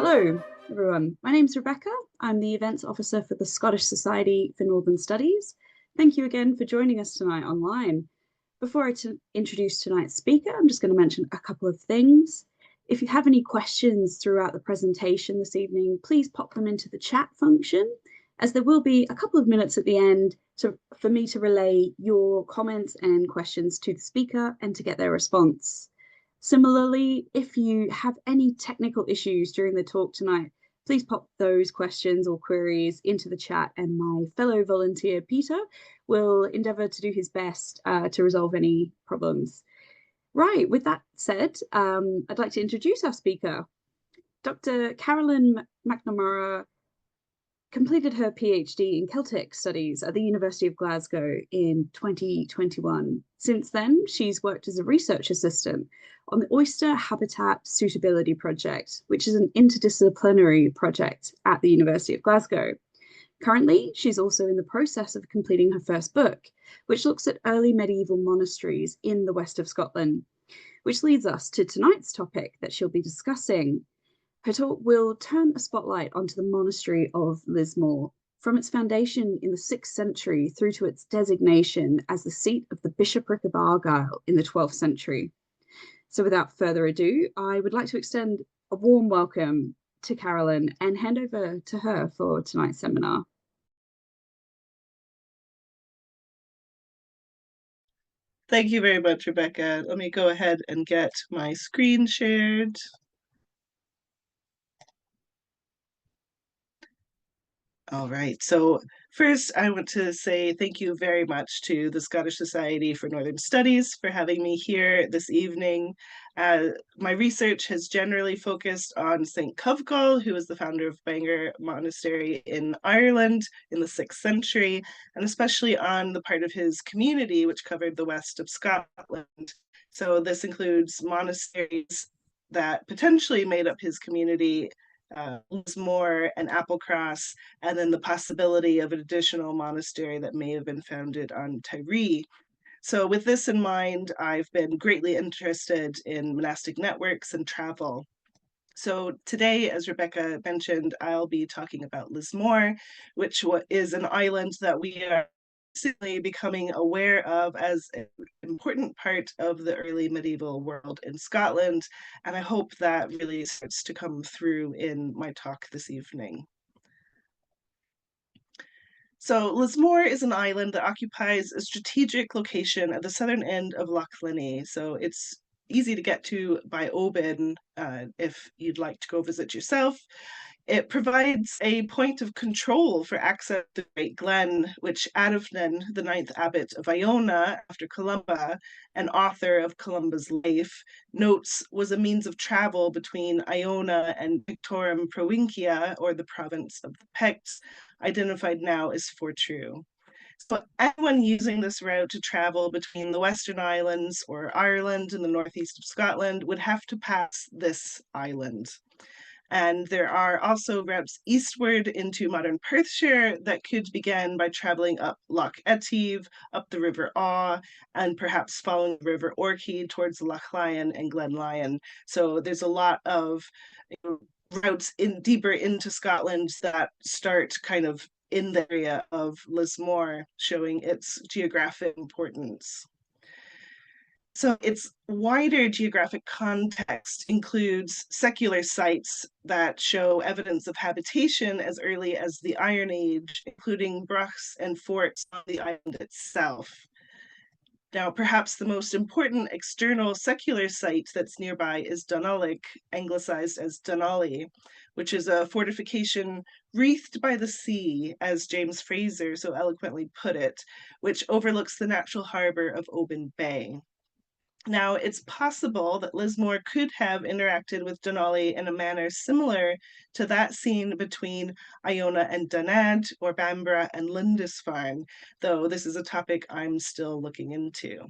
Hello, everyone. My name's Rebecca. I'm the Events Officer for the Scottish Society for Northern Studies. Thank you again for joining us tonight online. Before I introduce tonight's speaker, I'm just going to mention a couple of things. If you have any questions throughout the presentation this evening, please pop them into the chat function, as there will be a couple of minutes at the end for me to relay your comments and questions to the speaker and to get their response. Similarly, if you have any technical issues during the talk tonight, please pop those questions or queries into the chat, and my fellow volunteer, Peter, will endeavour to do his best to resolve any problems. Right, with that said, I'd like to introduce our speaker. Dr. Carolyn McNamara completed her PhD in Celtic Studies at the University of Glasgow in 2021. Since then, she's worked as a research assistant on the Oyster Habitat Suitability Project, which is an interdisciplinary project at the University of Glasgow. Currently, she's also in the process of completing her first book, which looks at early medieval monasteries in the west of Scotland, which leads us to tonight's topic that she'll be discussing. Her talk will turn a spotlight onto the monastery of Lismore, from its foundation in the 6th century through to its designation as the seat of the Bishopric of Argyll in the 12th century. So without further ado, I would like to extend a warm welcome to Carolyn and hand over to her for tonight's seminar. Thank you very much, Rebecca. Let me go ahead and get my screen shared. All right, so first I want to say thank you very much to the Scottish Society for Northern Studies for having me here this evening. My research has generally focused on St. Covgall, who was the founder of Bangor Monastery in Ireland in the 6th century, and especially on the part of his community, which covered the west of Scotland. So this includes monasteries that potentially made up his community, Lismore and Applecross, and then the possibility of an additional monastery that may have been founded on Tiree. So with this in mind, I've been greatly interested in monastic networks and travel. So today, as Rebecca mentioned, I'll be talking about Lismore, which is an island that we are recently becoming aware of as an important part of the early medieval world in Scotland, and I hope that really starts to come through in my talk this evening. So Lismore is an island that occupies a strategic location at the southern end of Loch Linnhe. So it's easy to get to by Oban if you'd like to go visit yourself. It provides a point of control for access to the Great Glen, which Adofnan, the 9th abbot of Iona after Columba, and author of Columba's life, notes was a means of travel between Iona and Pictorum Provincia, or the province of the Picts, identified now as Fortrue. So anyone using this route to travel between the Western Islands or Ireland and the northeast of Scotland would have to pass this island. And there are also routes eastward into modern Perthshire that could begin by traveling up Loch Etive, up the River Awe, and perhaps following the River Orkney towards Loch Lyon and Glen Lyon. So there's a lot of routes deeper into Scotland that start kind of in the area of Lismore, showing its geographic importance. So its wider geographic context includes secular sites that show evidence of habitation as early as the Iron Age, including bruchs and forts on the island itself. Now, perhaps the most important external secular site that's nearby is Dunullig, anglicized as Dunolly, which is a fortification wreathed by the sea, as James Fraser so eloquently put it, which overlooks the natural harbor of Oban Bay. Now, it's possible that Lismore could have interacted with Dunolly in a manner similar to that seen between Iona and Dunnad, or Bamborough and Lindisfarne, though this is a topic I'm still looking into.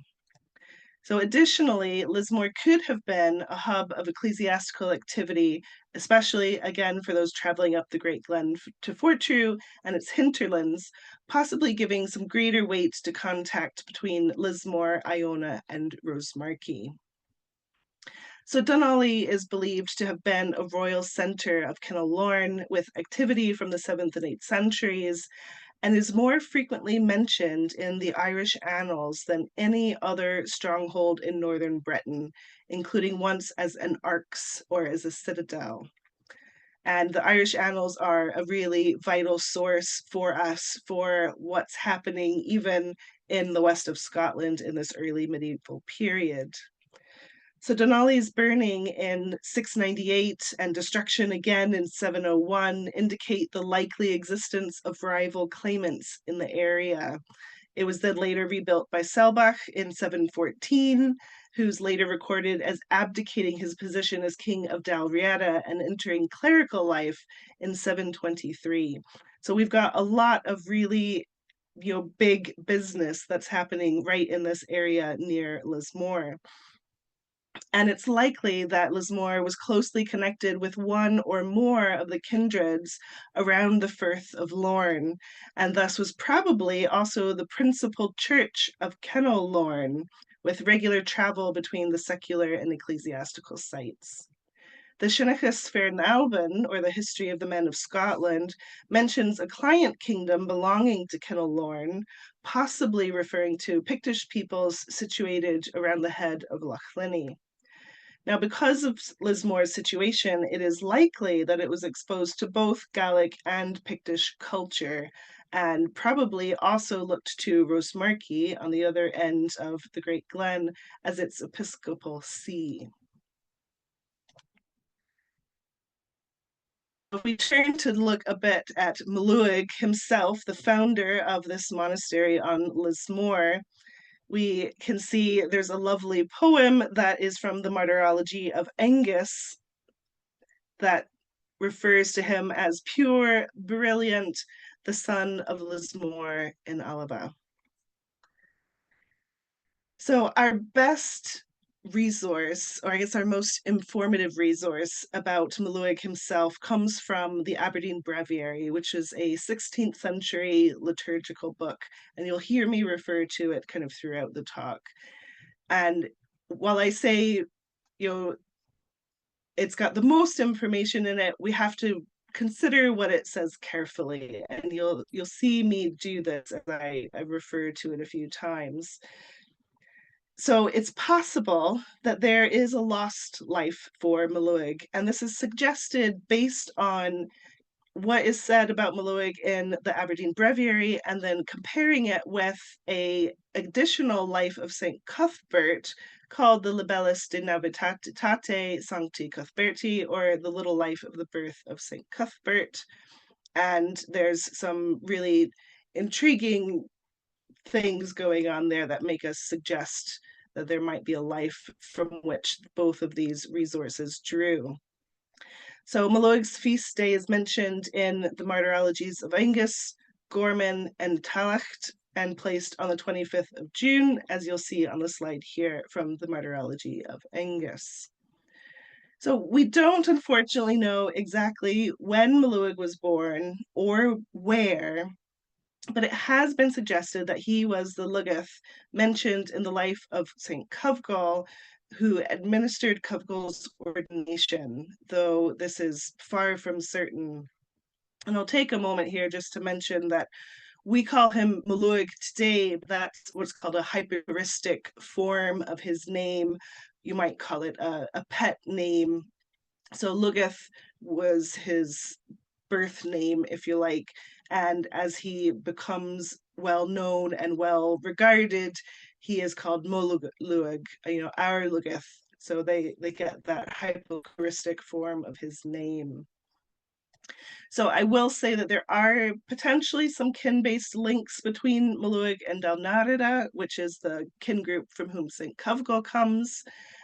So additionally, Lismore could have been a hub of ecclesiastical activity, especially, again, for those traveling up the Great Glen to Fortrue and its hinterlands, possibly giving some greater weight to contact between Lismore, Iona, and Rosemarkie. So Dunolly is believed to have been a royal centre of Kinlochnairn with activity from the 7th and 8th centuries, and is more frequently mentioned in the Irish annals than any other stronghold in northern Britain, including once as an arx or as a citadel. And the Irish annals are a really vital source for us for what's happening even in the west of Scotland in this early medieval period. So Denali's burning in 698 and destruction again in 701 indicate the likely existence of rival claimants in the area. It was then later rebuilt by Selbach in 714, who's later recorded as abdicating his position as king of Dalriada and entering clerical life in 723. So we've got a lot of really big business that's happening right in this area near Lismore. And it's likely that Lismore was closely connected with one or more of the kindreds around the Firth of Lorn, and thus was probably also the principal church of Kinlochnairn, with regular travel between the secular and ecclesiastical sites. The Sinnachas Fearnalbin, or the History of the Men of Scotland, mentions a client kingdom belonging to Kinlochnairn, possibly referring to Pictish peoples situated around the head of Loch Linnhe. Now, because of Lismore's situation, it is likely that it was exposed to both Gaelic and Pictish culture, and probably also looked to Rosemarkie on the other end of the Great Glen as its episcopal see. If we turn to look a bit at Muluig himself, the founder of this monastery on Lismore, we can see there's a lovely poem that is from the Martyrology of Angus that refers to him as pure, brilliant, the son of Lismore in Alaba. So our best resource, or I guess our most informative resource about Muluig himself comes from the Aberdeen Breviary, which is a 16th century liturgical book, and you'll hear me refer to it kind of throughout the talk. And while I say, it's got the most information in it, we have to consider what it says carefully, and you'll see me do this as I refer to it a few times. So it's possible that there is a lost life for Muluig, and this is suggested based on what is said about Muluig in the Aberdeen Breviary, and then comparing it with a additional life of St. Cuthbert called the Libellus de Navitate Sancti Cuthberti, or the Little Life of the Birth of St. Cuthbert. And there's some really intriguing things going on there that make us suggest that there might be a life from which both of these resources drew. So Muluig's feast day is mentioned in the Martyrologies of Angus, Gorman, and Tallaght, and placed on the 25th of June, as you'll see on the slide here from the Martyrology of Angus. So we don't unfortunately know exactly when Muluig was born or where, but it has been suggested that he was the Lugath mentioned in the life of St. Covgall, who administered Covgall's ordination, though this is far from certain. And I'll take a moment here just to mention that we call him Muluig today, but that's what's called a hyperistic form of his name. You might call it a pet name. So Lugath was his birth name, if you like, and as he becomes well known and well regarded, he is called Muluig, our Lugath. So they get that hypochoristic form of his name. So I will say that there are potentially some kin-based links between Muluig and Dalriada, which is the kin group from whom St. Covgall comes.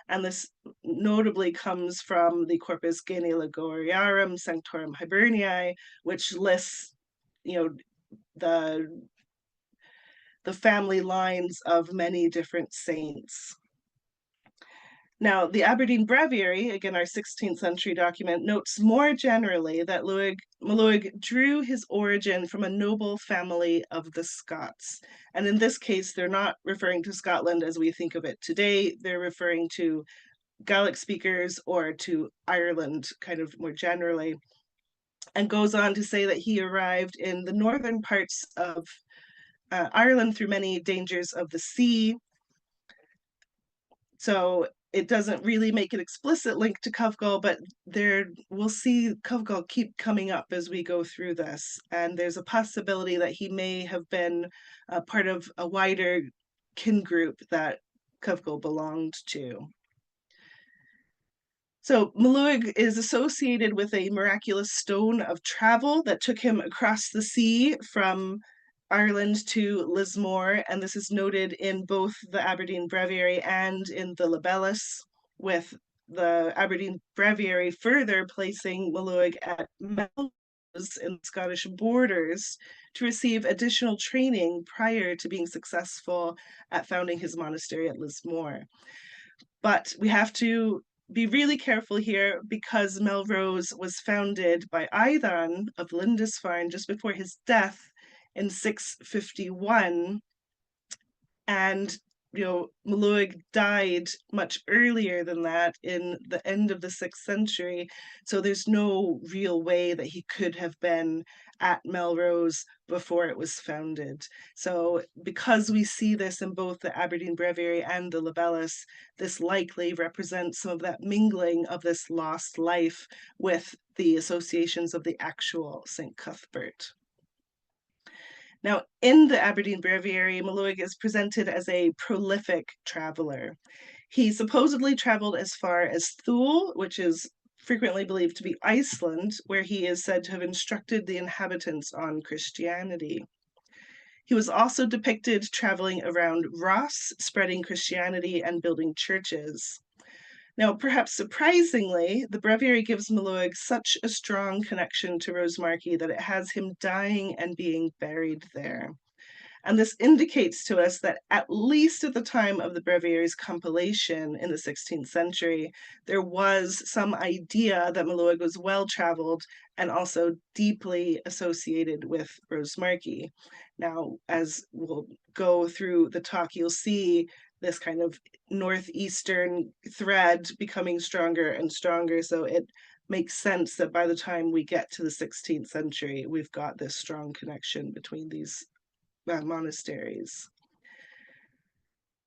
And this notably comes from the Corpus Genealogoriarum Sanctorum Hibernii, which lists, the family lines of many different saints. Now, the Aberdeen Breviary, again our 16th century document, notes more generally that Muluig drew his origin from a noble family of the Scots. And in this case, they're not referring to Scotland as we think of it today. They're referring to Gaelic speakers or to Ireland, kind of more generally, and goes on to say that he arrived in the northern parts of Ireland through many dangers of the sea. So it doesn't really make an explicit link to Covgall, but there we'll see Covgall keep coming up as we go through this. And there's a possibility that he may have been a part of a wider kin group that Covgall belonged to. So Maluig is associated with a miraculous stone of travel that took him across the sea from Ireland to Lismore, and this is noted in both the Aberdeen Breviary and in the Libellus, with the Aberdeen Breviary further placing Maluig at Melrose in the Scottish borders to receive additional training prior to being successful at founding his monastery at Lismore. But we have to be really careful here because Melrose was founded by Aidan of Lindisfarne just before his death in 651. And Maluig died much earlier than that in the end of the 6th century. So there's no real way that he could have been at Melrose before it was founded. So because we see this in both the Aberdeen Breviary and the Libellus, this likely represents some of that mingling of this lost life with the associations of the actual St. Cuthbert. Now, in the Aberdeen Breviary, Maluig is presented as a prolific traveler. He supposedly traveled as far as Thule, which is frequently believed to be Iceland, where he is said to have instructed the inhabitants on Christianity. He was also depicted traveling around Ross, spreading Christianity and building churches. Now, perhaps surprisingly, the breviary gives Maluig such a strong connection to Rosemarkie that it has him dying and being buried there. And this indicates to us that at least at the time of the breviary's compilation in the 16th century, there was some idea that Maluig was well-traveled and also deeply associated with Rosemarkie. Now, as we'll go through the talk, you'll see this kind of northeastern thread becoming stronger and stronger. So it makes sense that by the time we get to the 16th century, we've got this strong connection between these monasteries.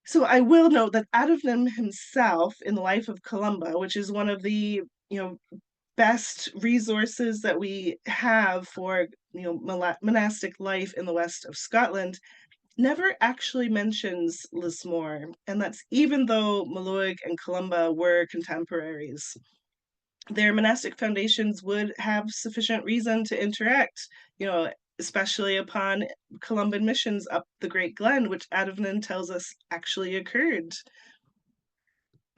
So I will note that Adamnan himself in the life of Columba, which is one of the best resources that we have for monastic life in the west of Scotland, never actually mentions Lismore, and that's even though Maluig and Columba were contemporaries. Their monastic foundations would have sufficient reason to interact, especially upon Columban missions up the Great Glen, which Adamnan tells us actually occurred.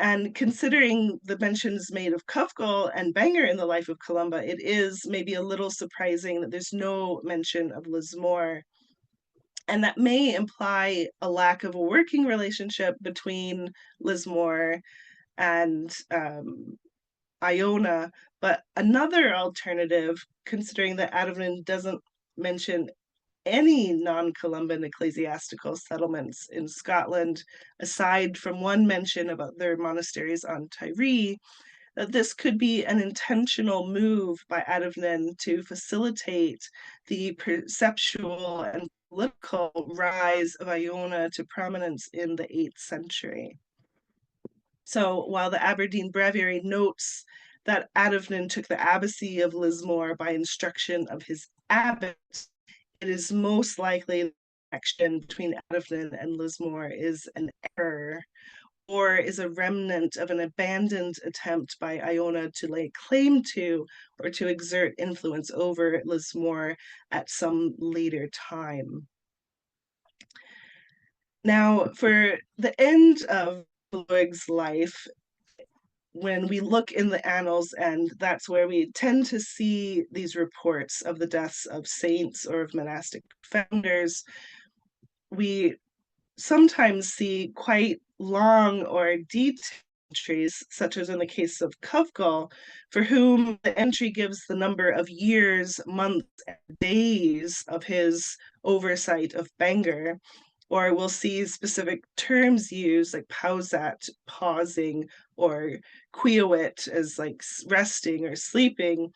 And considering the mentions made of Covgall and Bangor in the life of Columba, it is maybe a little surprising that there's no mention of Lismore. And that may imply a lack of a working relationship between Lismore and Iona. But another alternative, considering that Adamnan doesn't mention any non-Columban ecclesiastical settlements in Scotland, aside from one mention about their monasteries on Tiree, that this could be an intentional move by Adamnan to facilitate the perceptual and political rise of Iona to prominence in the 8th century. So while the Aberdeen Breviary notes that Adamnan took the abbacy of Lismore by instruction of his abbot, it is most likely the connection between Adamnan and Lismore is an error or is a remnant of an abandoned attempt by Iona to lay claim to or to exert influence over Lismore at some later time. Now, for the end of Maluig's life, when we look in the annals, and that's where we tend to see these reports of the deaths of saints or of monastic founders, we sometimes see quite long or detailed entries, such as in the case of Covgall, for whom the entry gives the number of years, months, and days of his oversight of Bangor. or we'll see specific terms used like pausat, pausing, or quiowit as like resting or sleeping.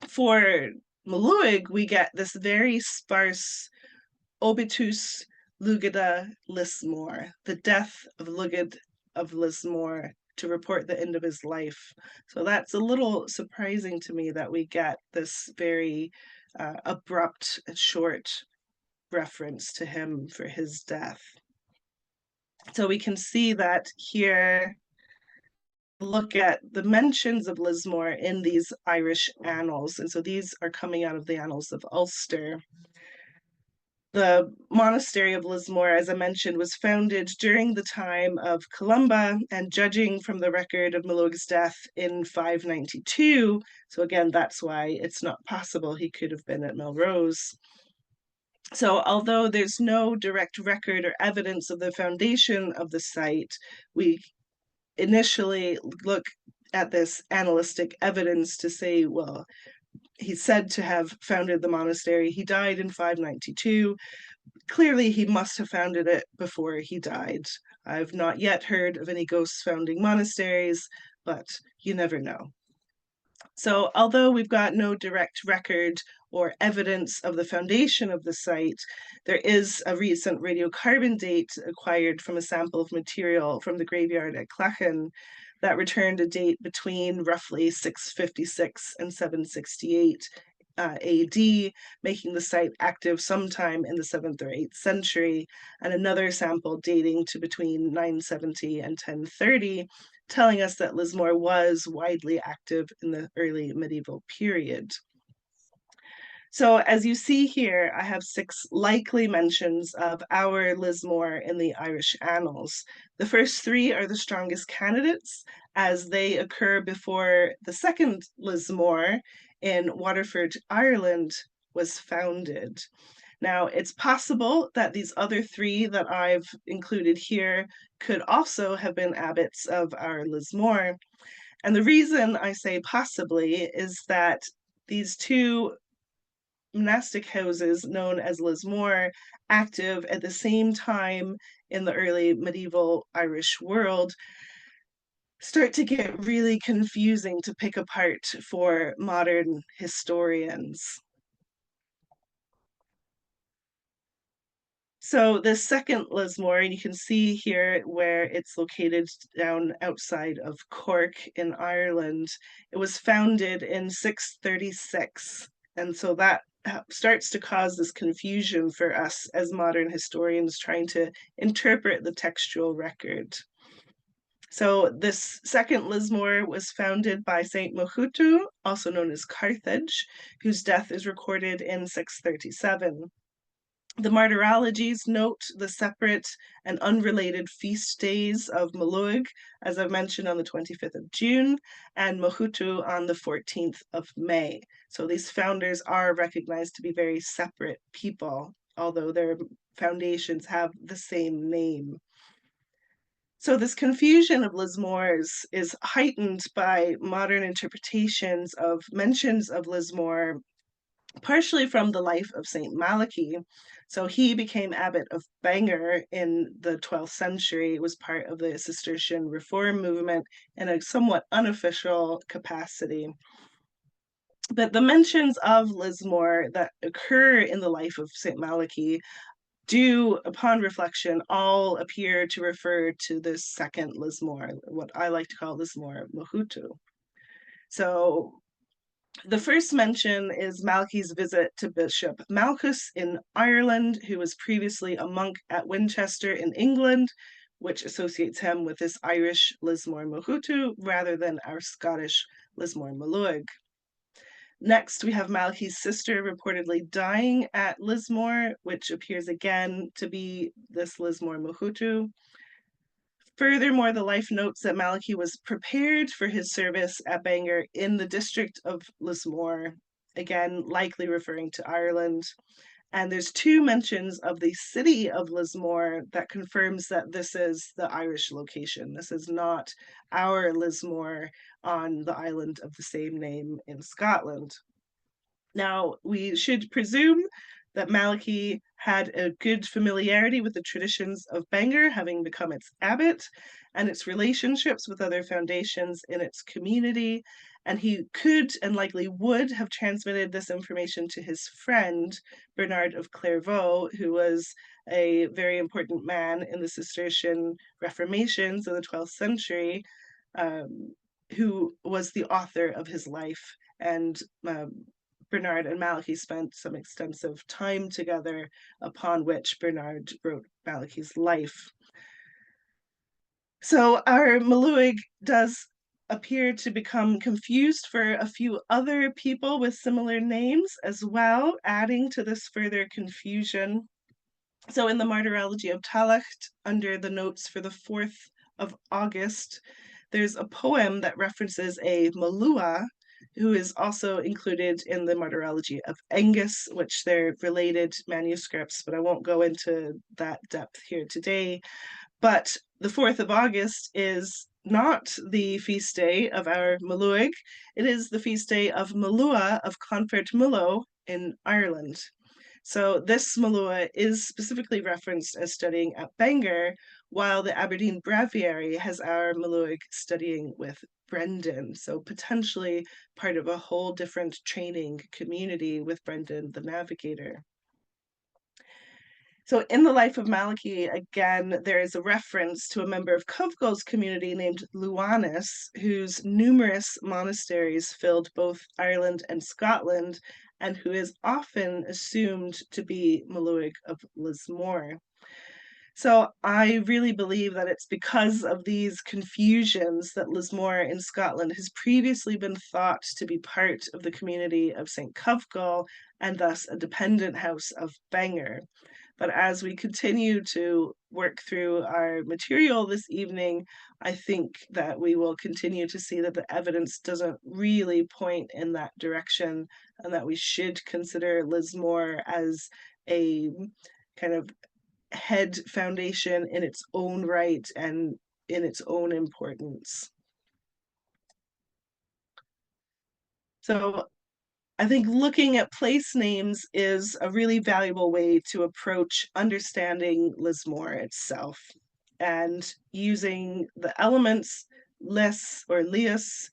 For Muluig, we get this very sparse obitus lugida Lismore, the death of Lugid of Lismore, to report the end of his life. So that's a little surprising to me that we get this very abrupt, short reference to him for his death. So we can see that here, look at the mentions of Lismore in these Irish annals. And so these are coming out of the annals of Ulster. The monastery of Lismore, as I mentioned, was founded during the time of Columba, and judging from the record of Muluig's death in 592, so again, that's why it's not possible he could have been at Melrose. So although there's no direct record or evidence of the foundation of the site, we initially look at this annalistic evidence to say, well, he's said to have founded the monastery. He died in 592. Clearly, he must have founded it before he died. I've not yet heard of any ghosts founding monasteries, but you never know. So although we've got no direct record or evidence of the foundation of the site, there is a recent radiocarbon date acquired from a sample of material from the graveyard at Clachan that returned a date between roughly 656 and 768 AD, making the site active sometime in the 7th or 8th century, and another sample dating to between 970 and 1030, telling us that Lismore was widely active in the early medieval period. So as you see here, I have 6 likely mentions of our Lismore in the Irish annals. The first 3 are the strongest candidates, as they occur before the second Lismore in Waterford, Ireland, was founded. Now, it's possible that these other 3 that I've included here could also have been abbots of our Lismore. And the reason I say possibly is that these 2 monastic houses known as Lismore, active at the same time in the early medieval Irish world, start to get really confusing to pick apart for modern historians. So the second Lismore, and you can see here where it's located down outside of Cork in Ireland, it was founded in 636. And so that starts to cause this confusion for us as modern historians trying to interpret the textual record. So this second Lismore was founded by Saint Mohutu, also known as Carthage, whose death is recorded in 637. The martyrologies note the separate and unrelated feast days of Muluig, as I've mentioned, on the 25th of June, and Mohutu on the 14th of May. So these founders are recognized to be very separate people, although their foundations have the same name. So this confusion of Lismores is heightened by modern interpretations of mentions of Lismore, partially from the life of Saint Malachy. So he became abbot of Bangor in the 12th century. It was part of the Cistercian reform movement in a somewhat unofficial capacity. But the mentions of Lismore that occur in the life of Saint Malachy do, upon reflection, all appear to refer to this second Lismore, what I like to call Lismore Mohutu. So the first mention is Malachy's visit to Bishop Malchus in Ireland, who was previously a monk at Winchester in England, which associates him with this Irish Lismore Mohutu rather than our Scottish Lismore Muluig. Next, we have Malachy's sister reportedly dying at Lismore, which appears again to be this Lismore Mohutu. Furthermore, the life notes that Malachy was prepared for his service at Bangor in the district of Lismore, again, likely referring to Ireland. And there's 2 mentions of the city of Lismore that confirms that this is the Irish location. This is not our Lismore on the island of the same name in Scotland. Now, we should presume that Malachy had a good familiarity with the traditions of Bangor, having become its abbot, and its relationships with other foundations in its community. And he could and likely would have transmitted this information to his friend, Bernard of Clairvaux, who was a very important man in the Cistercian Reformations in the 12th century, who was the author of his life. And Bernard and Malachy spent some extensive time together, upon which Bernard wrote Malachy's life. So our Maluig does appear to become confused for a few other people with similar names as well, adding to this further confusion. So in the Martyrology of Tallaght, under the notes for the 4th of August, there's a poem that references a Malua, who is also included in the Martyrology of Angus, which they're related manuscripts, but I won't go into that depth here today. But the 4th of August is not the feast day of our Maluig. It is the feast day of Malua of Clonfert Mullo in Ireland. So this Malua is specifically referenced as studying at Bangor, while the Aberdeen Breviary has our Maluig studying with Brendan. So potentially part of a whole different training community with Brendan the navigator. So in the life of Malachy, again, there is a reference to a member of Covgall's community named Luanis, whose numerous monasteries filled both Ireland and Scotland, and who is often assumed to be Maluig of Lismore. So I really believe that it's because of these confusions that Lismore in Scotland has previously been thought to be part of the community of St. Covgall, and thus a dependent house of Bangor. But as we continue to work through our material this evening, I think that we will continue to see that the evidence doesn't really point in that direction, and that we should consider Lismore as a kind of head foundation in its own right and in its own importance. So I think looking at place names is a really valuable way to approach understanding Lismore itself, and using the elements lis or lius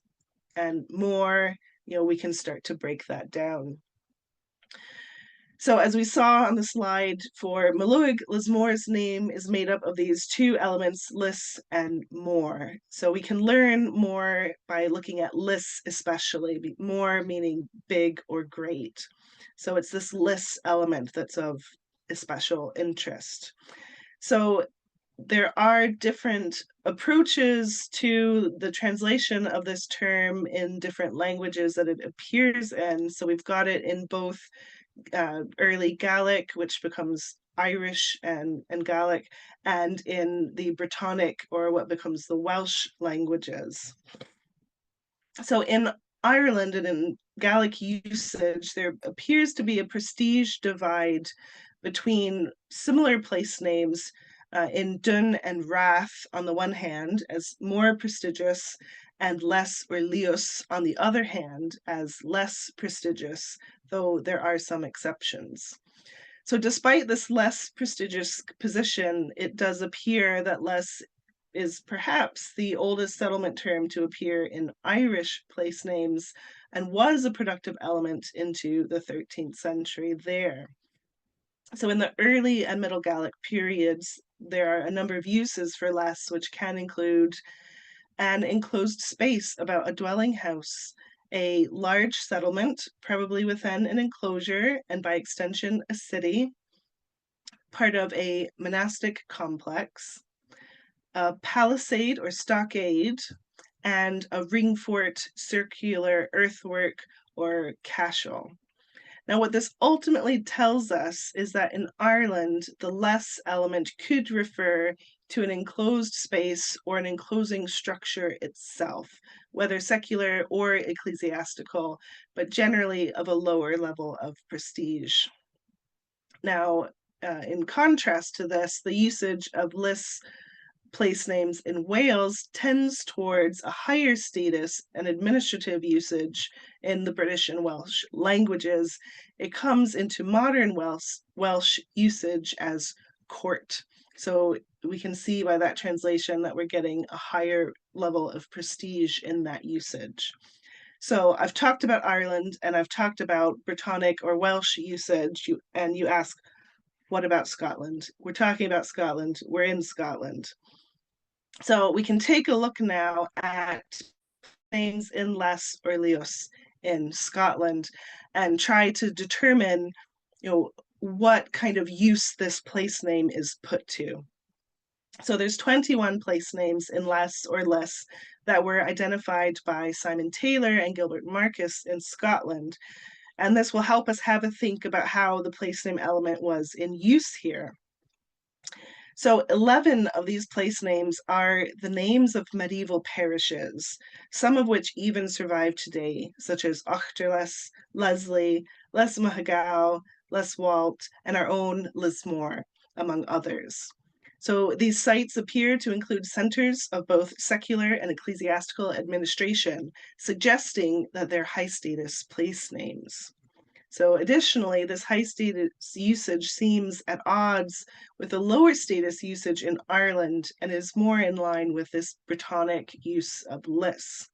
and more, we can start to break that down. So as we saw on the slide for Maluig, Lismore's name is made up of these two elements, lis and more. So we can learn more by looking at lis especially, more meaning big or great. So it's this lis element that's of especial interest. So there are different approaches to the translation of this term in different languages that it appears in. So we've got it in both early Gaelic, which becomes Irish and Gaelic, and in the Brittonic, or what becomes the Welsh languages. So in Ireland and in Gaelic usage, there appears to be a prestige divide between similar place names in Dun and Rath on the one hand as more prestigious, and less or lius on the other hand as less prestigious, though there are some exceptions. So despite this less prestigious position, it does appear that less is perhaps the oldest settlement term to appear in Irish place names, and was a productive element into the 13th century there. So in the early and middle Gaelic periods, there are a number of uses for less, which can include an enclosed space about a dwelling house, a large settlement, probably within an enclosure, and by extension, a city, part of a monastic complex, a palisade or stockade, and a ring fort, circular earthwork, or cashel. Now, what this ultimately tells us is that in Ireland, the less element could refer to an enclosed space or an enclosing structure itself, whether secular or ecclesiastical, but generally of a lower level of prestige. Now, in contrast to this, the usage of lis place names in Wales tends towards a higher status and administrative usage in the British and Welsh languages, it comes into modern Welsh usage as court. So we can see by that translation that we're getting a higher level of prestige in that usage. So I've talked about Ireland and I've talked about Brittonic or Welsh usage, and you ask, what about Scotland? We're talking about Scotland. We're in Scotland. So we can take a look now at names in Les or Leos in Scotland and try to determine, what kind of use this place name is put to. So there's 21 place names in Les or Less that were identified by Simon Taylor and Gilbert Marcus in Scotland. And this will help us have a think about how the place name element was in use here. So 11 of these place names are the names of medieval parishes, some of which even survive today, such as Auchterles, Leslie, Lesmahagao, Leswalt, and our own Lismore, among others. So these sites appear to include centers of both secular and ecclesiastical administration, suggesting that they're high status place names. So additionally, this high status usage seems at odds with the lower status usage in Ireland and is more in line with this Brittonic use of lis.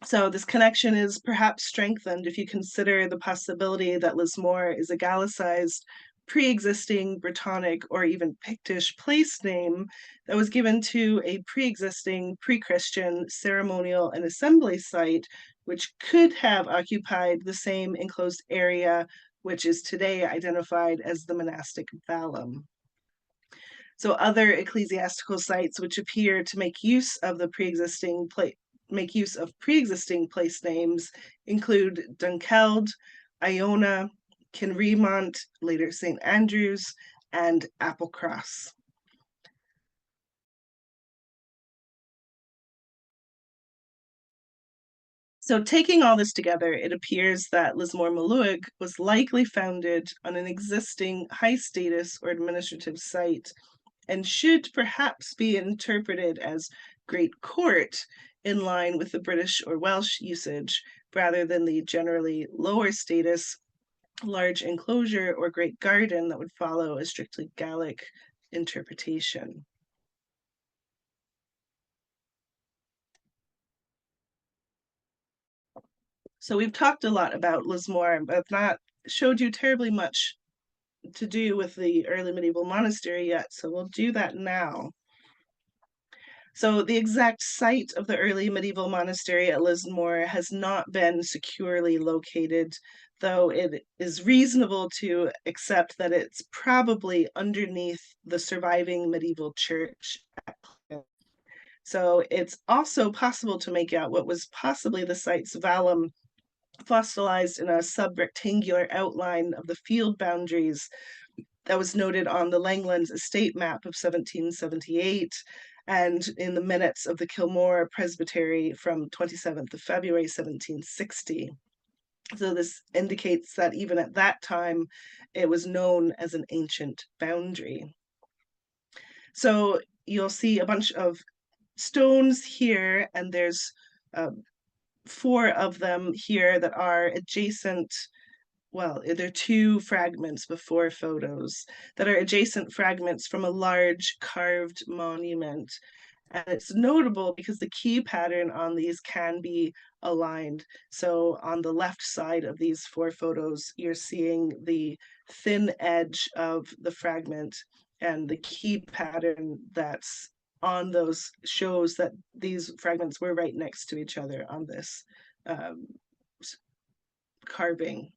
So this connection is perhaps strengthened if you consider the possibility that Lismore is a Gallicized, pre-existing Brittonic or even Pictish place name that was given to a pre-existing pre-Christian ceremonial and assembly site, which could have occupied the same enclosed area, which is today identified as the monastic vallum. So other ecclesiastical sites which appear to make use of the pre-existing place names include Dunkeld, Iona, Kinremont, later St. Andrews, and Applecross. So taking all this together, it appears that Lismore Maluig was likely founded on an existing high status or administrative site and should perhaps be interpreted as Great Court in line with the British or Welsh usage, rather than the generally lower status large enclosure or Great Garden that would follow a strictly Gallic interpretation. So we've talked a lot about Lismore, but I've not showed you terribly much to do with the early medieval monastery yet, so we'll do that now. So the exact site of the early medieval monastery at Lismore has not been securely located, though it is reasonable to accept that it's probably underneath the surviving medieval church. So it's also possible to make out what was possibly the site's vallum, fossilized in a sub-rectangular outline of the field boundaries that was noted on the Langlands estate map of 1778 and in the minutes of the Kilmore Presbytery from 27th of February 1760. So this indicates that even at that time, it was known as an ancient boundary. So you'll see a bunch of stones here, and there's 4 of them here that are adjacent. Well, there are 2 fragments before photos that are adjacent fragments from a large carved monument. And it's notable because the key pattern on these can be aligned. So on the left side of these 4 photos, you're seeing the thin edge of the fragment, and the key pattern that's on those shows that these fragments were right next to each other on this carving.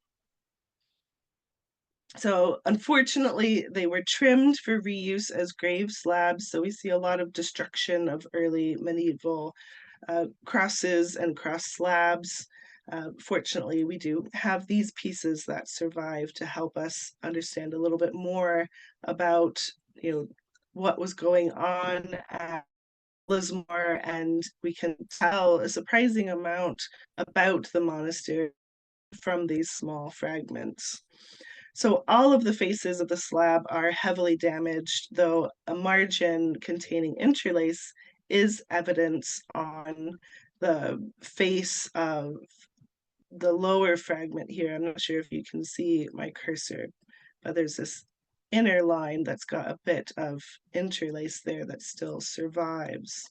So unfortunately, they were trimmed for reuse as grave slabs. So we see a lot of destruction of early medieval crosses and cross slabs. Fortunately, we do have these pieces that survive to help us understand a little bit more about, what was going on at Lismore, and we can tell a surprising amount about the monastery from these small fragments. So all of the faces of the slab are heavily damaged, though a margin containing interlace is evidence on the face of the lower fragment here. I'm not sure if you can see my cursor, but there's this inner line that's got a bit of interlace there that still survives.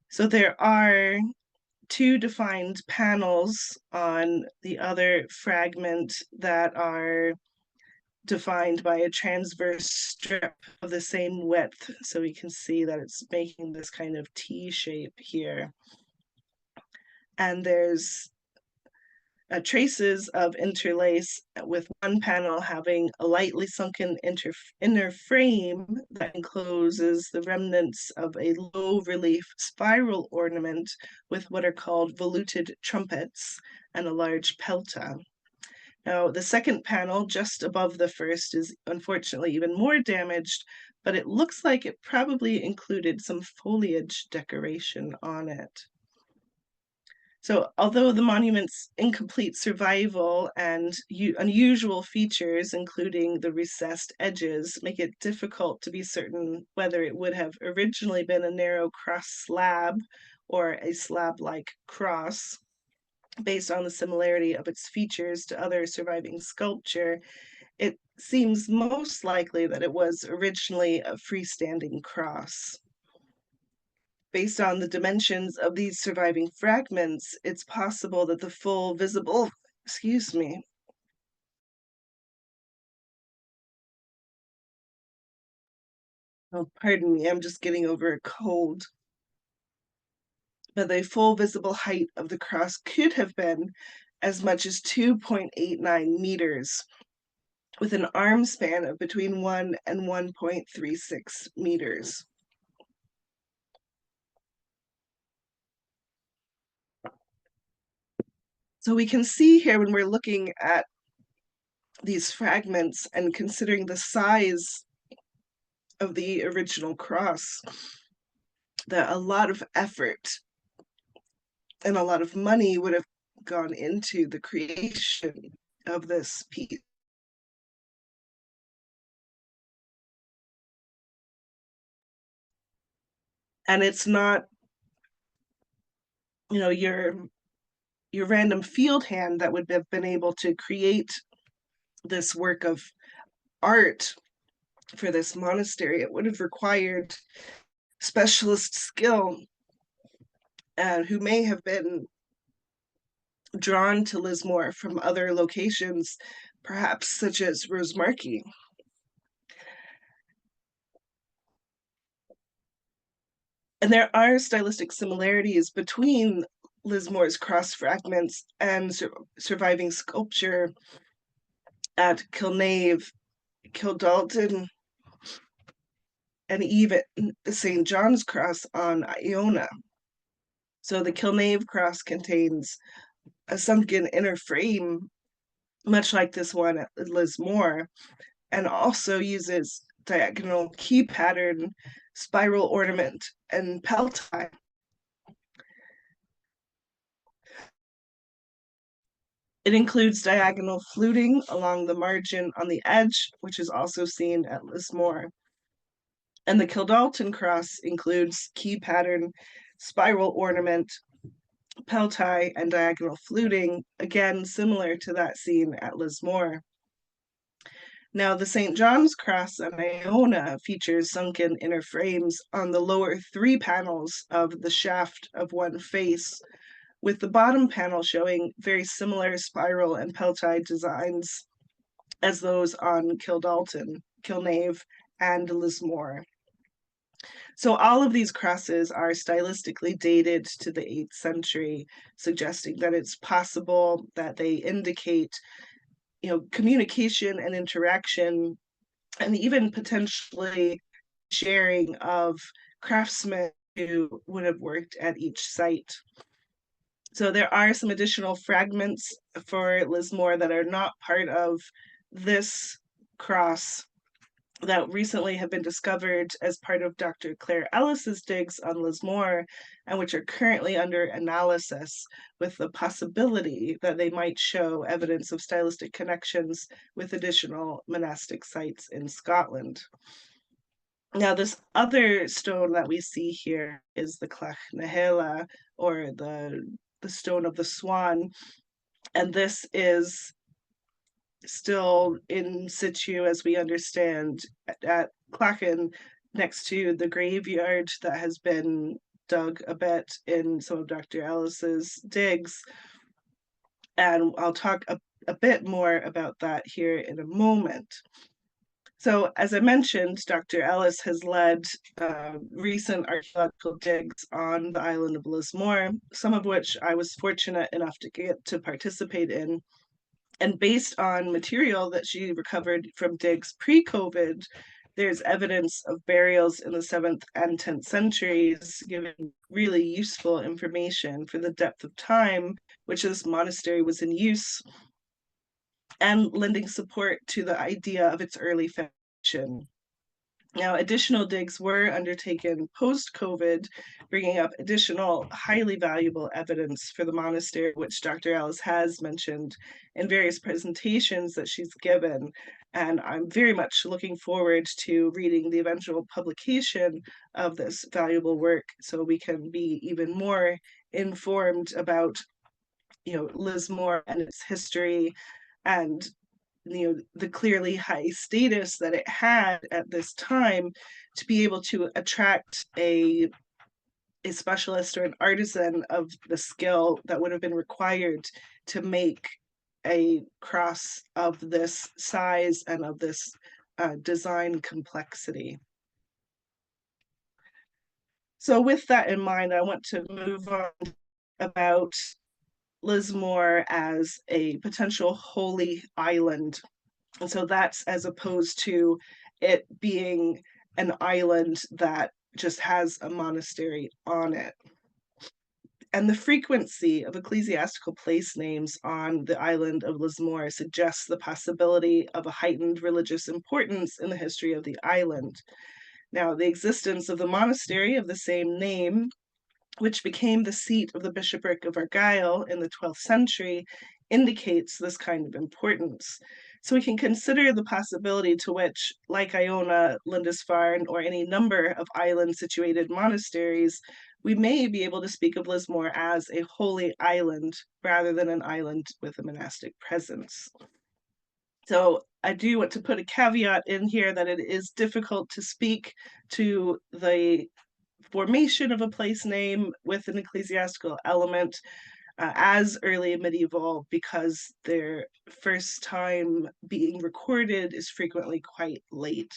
So there are two defined panels on the other fragment that are defined by a transverse strip of the same width. So we can see that it's making this kind of T shape here. And there's traces of interlace, with one panel having a lightly sunken inner frame that encloses the remnants of a low relief spiral ornament with what are called voluted trumpets and a large pelta. Now, the second panel just above the first is unfortunately even more damaged, but it looks like it probably included some foliage decoration on it. So although the monument's incomplete survival and unusual features, including the recessed edges, make it difficult to be certain whether it would have originally been a narrow cross slab or a slab-like cross, based on the similarity of its features to other surviving sculpture, it seems most likely that it was originally a freestanding cross. Based on the dimensions of these surviving fragments, it's possible that the full visible, excuse me, oh, pardon me, I'm just getting over a cold. But the full visible height of the cross could have been as much as 2.89 meters, with an arm span of between 1 and 1.36 meters. So we can see here, when we're looking at these fragments and considering the size of the original cross, that a lot of effort and a lot of money would have gone into the creation of this piece. And it's not, you know, your random field hand that would have been able to create this work of art for this monastery. It would have required specialist skill, who may have been drawn to Lismore from other locations, perhaps such as Rosemarkie. And there are stylistic similarities between Lismore's cross fragments and surviving sculpture at Kilnave, Kildalton, and even the St. John's Cross on Iona. So the Kilnave cross contains a sunken inner frame, much like this one at Lismore, and also uses diagonal key pattern, spiral ornament, and pelti. It includes diagonal fluting along the margin on the edge, which is also seen at Lismore. And the Kildalton cross includes key pattern, spiral ornament, pelti, and diagonal fluting, again similar to that seen at Lismore. Now, the St. John's cross on Iona features sunken inner frames on the lower three panels of the shaft of one face, with the bottom panel showing very similar spiral and pelti designs as those on Kildalton, Kilnave, and Lismore. So all of these crosses are stylistically dated to the 8th century, suggesting that it's possible that they indicate, you know, communication and interaction, and even potentially sharing of craftsmen who would have worked at each site. So there are some additional fragments for Lismore that are not part of this cross that recently have been discovered as part of Dr. Claire Ellis's digs on Lismore, and which are currently under analysis, with the possibility that they might show evidence of stylistic connections with additional monastic sites in Scotland. Now, this other stone that we see here is the Clach na Hela, or the stone of the swan, And this is still in situ, as we understand, at Clachan, next to the graveyard that has been dug a bit in some of Dr. Ellis's digs. And I'll talk a bit more about that here in a moment. So, as I mentioned, Dr. Ellis has led recent archaeological digs on the island of Lismore, some of which I was fortunate enough to get to participate in. And based on material that she recovered from digs pre-COVID, there's evidence of burials in the 7th and 10th centuries, giving really useful information for the depth of time which this monastery was in use, and lending support to the idea of its early foundation. Now, additional digs were undertaken post-COVID, bringing up additional highly valuable evidence for the monastery, which Dr. Ellis has mentioned in various presentations that she's given. And I'm very much looking forward to reading the eventual publication of this valuable work so we can be even more informed about, Lismore and its history, and the clearly high status that it had at this time, to be able to attract a specialist or an artisan of the skill that would have been required to make a cross of this size and of this design complexity. So with that in mind, I want to move on about Lismore as a potential holy island. And so that's as opposed to it being an island that just has a monastery on it. And the frequency of ecclesiastical place names on the island of Lismore suggests the possibility of a heightened religious importance in the history of the island. Now, the existence of the monastery of the same name, which became the seat of the bishopric of Argyll in the 12th century, indicates this kind of importance. So we can consider the possibility to which, like Iona, Lindisfarne, or any number of island-situated monasteries, we may be able to speak of Lismore as a holy island rather than an island with a monastic presence. So I do want to put a caveat in here that it is difficult to speak to the formation of a place name with an ecclesiastical element as early medieval, because their first time being recorded is frequently quite late.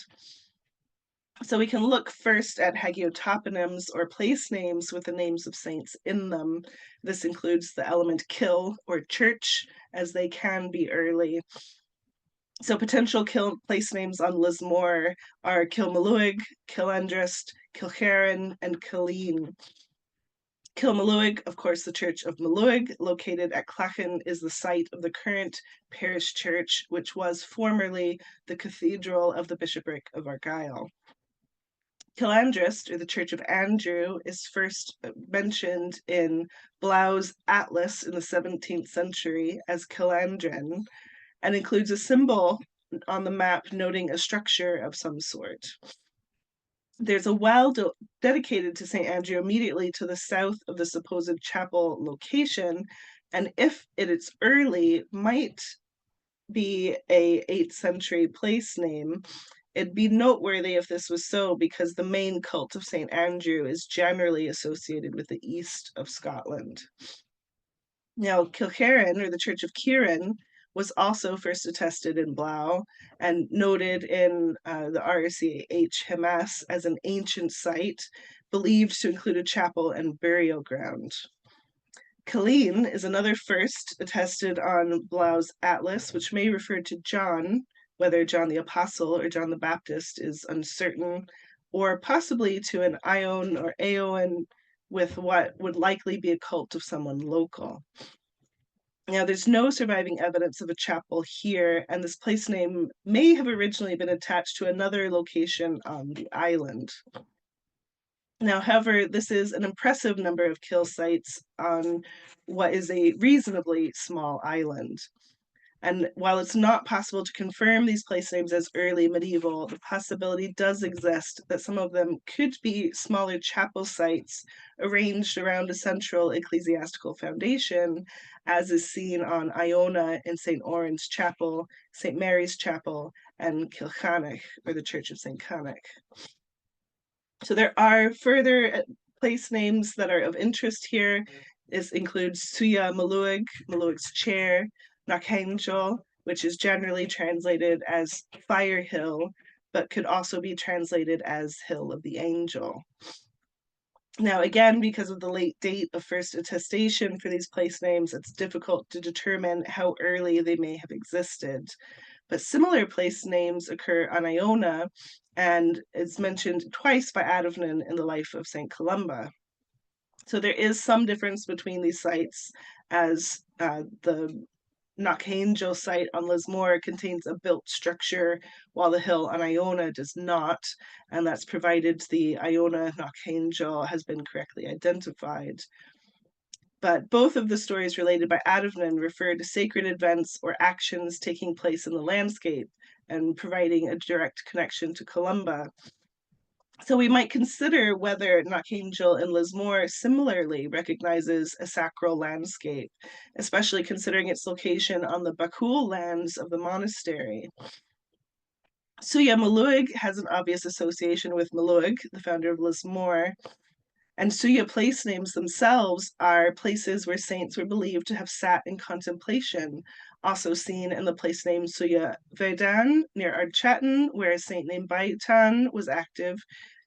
So we can look first at hagiotoponyms, or place names with the names of saints in them. This includes the element kill or church, as they can be early. So potential place names on Lismore are Kilmaluig, Kilendrist, Kilcharan, and Killeen. Kilmaluig, of course, the Church of Maluig, located at Clachan, is the site of the current parish church, which was formerly the cathedral of the bishopric of Argyll. Kilandrist, or the Church of Andrew, is first mentioned in Blau's Atlas in the 17th century as Kilandren, and includes a symbol on the map noting a structure of some sort. There's a well dedicated to St. Andrew immediately to the south of the supposed chapel location, and if it is early, might be a 8th century place name. It'd be noteworthy if this was so, because the main cult of St. Andrew is generally associated with the east of Scotland. Now, Kilcharan, or the Church of Kieran, was also first attested in Blau and noted in the RCH Hemas as an ancient site, believed to include a chapel and burial ground. Killeen is another first attested on Blau's Atlas, which may refer to John, whether John the Apostle or John the Baptist is uncertain, or possibly to an Ion or Aoan with what would likely be a cult of someone local. Now, there's no surviving evidence of a chapel here, and this place name may have originally been attached to another location on the island. Now, however, this is an impressive number of kill sites on what is a reasonably small island. And while it's not possible to confirm these place names as early medieval, the possibility does exist that some of them could be smaller chapel sites arranged around a central ecclesiastical foundation, as is seen on Iona in St. Oran's Chapel, St. Mary's Chapel, and Kilchanach, or the Church of St. Canach. So there are further place names that are of interest here. This includes Suya Maluig, Maluig's chair, Knockangel, which is generally translated as Fire Hill, but could also be translated as Hill of the Angel. Now, again, because of the late date of first attestation for these place names, it's difficult to determine how early they may have existed. But similar place names occur on Iona and is mentioned twice by Adovnan in the life of St. Columba. So there is some difference between these sites, as the Knockangel site on Lismore contains a built structure, while the hill on Iona does not, and that's provided the Iona Knockangel has been correctly identified. But both of the stories related by Adovnan refer to sacred events or actions taking place in the landscape and providing a direct connection to Columba. So we might consider whether Knockangel in Lismore similarly recognizes a sacral landscape, especially considering its location on the Bakul lands of the monastery. Suya Maluig has an obvious association with Maluig, the founder of Lismore, and Suya place names themselves are places where saints were believed to have sat in contemplation, also seen in the place name Suya Vedan near Ardchatton, where a saint named Baitan was active,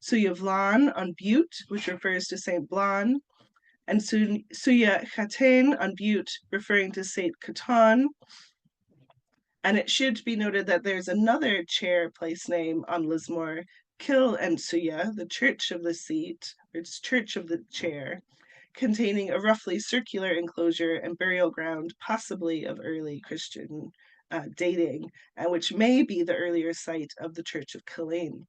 Suya Vlan on Butte, which refers to Saint Blan, and Suya Chatain on Butte, referring to Saint Catan. And it should be noted that there's another chair place name on Lismore, Kil and Suya, the church of the seat, or it's church of the chair, containing a roughly circular enclosure and burial ground, possibly of early Christian dating, and which may be the earlier site of the Church of Killeen.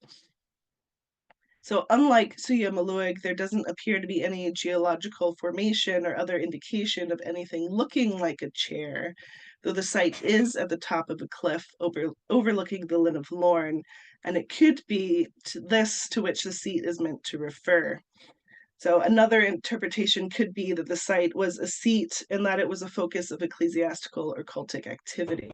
So unlike Suya Maluig, there doesn't appear to be any geological formation or other indication of anything looking like a chair, though the site is at the top of a cliff overlooking the Linn of Lorne, and it could be to which the seat is meant to refer. So another interpretation could be that the site was a seat and that it was a focus of ecclesiastical or cultic activity.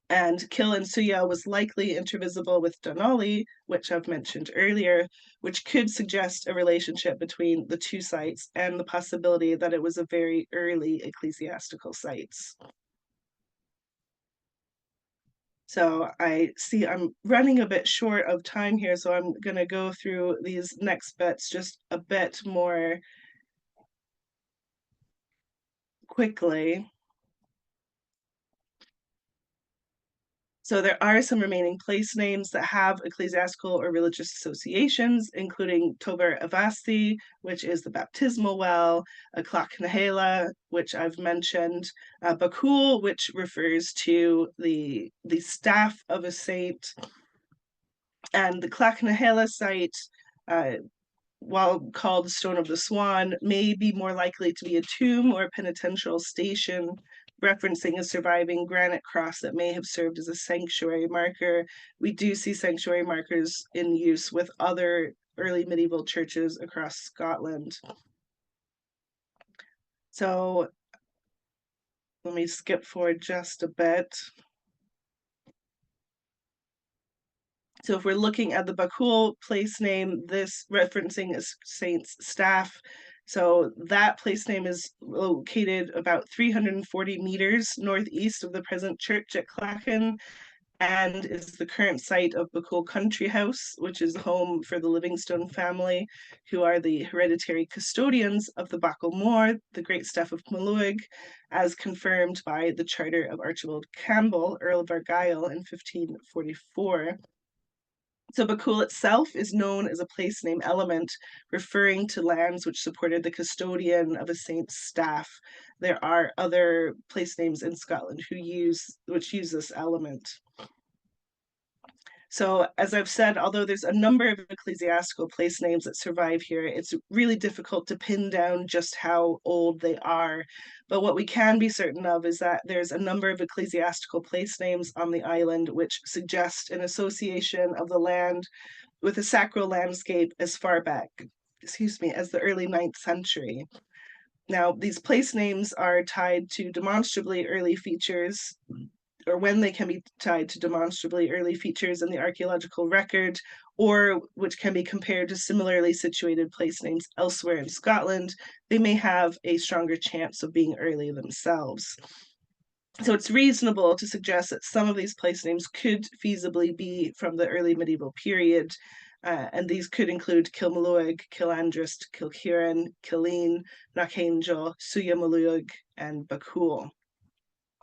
And Kil and Suya was likely intervisible with Donali, which I've mentioned earlier, which could suggest a relationship between the two sites and the possibility that it was a very early ecclesiastical sites. So I see I'm running a bit short of time here, so I'm going to go through these next bits just a bit more quickly. So there are some remaining place names that have ecclesiastical or religious associations, including Tober Avasti, which is the baptismal well, Clachnahela, which I've mentioned, Bakul, which refers to the staff of a saint, and the Clachnahela site, while called Stone of the Swan, may be more likely to be a tomb or penitential station, referencing a surviving granite cross that may have served as a sanctuary marker. We do see sanctuary markers in use with other early medieval churches across Scotland. So let me skip forward just a bit. So if we're looking at the Bakul place name, this referencing a saint's staff. So that place name is located about 340 meters northeast of the present church at Clachan, and is the current site of Bakul Country House, which is home for the Livingstone family, who are the hereditary custodians of the Bakul Moor, the great staff of Maluig, as confirmed by the charter of Archibald Campbell, Earl of Argyll, in 1544. So Bakul itself is known as a place name element, referring to lands which supported the custodian of a saint's staff. There are other place names in Scotland which use this element. So, as I've said, although there's a number of ecclesiastical place names that survive here, it's really difficult to pin down just how old they are. But what we can be certain of is that there's a number of ecclesiastical place names on the island which suggest an association of the land with a sacral landscape as far back, as the early 9th century. Now, these place names are tied to demonstrably early features, or when they can be tied to demonstrably early features in the archaeological record, or which can be compared to similarly situated place names elsewhere in Scotland, they may have a stronger chance of being early themselves. So it's reasonable to suggest that some of these place names could feasibly be from the early medieval period, and these could include Kilmalloig, Kilandrist, Kilkieran, Killeen, Knockangel, Suyamalluig, and Bakul.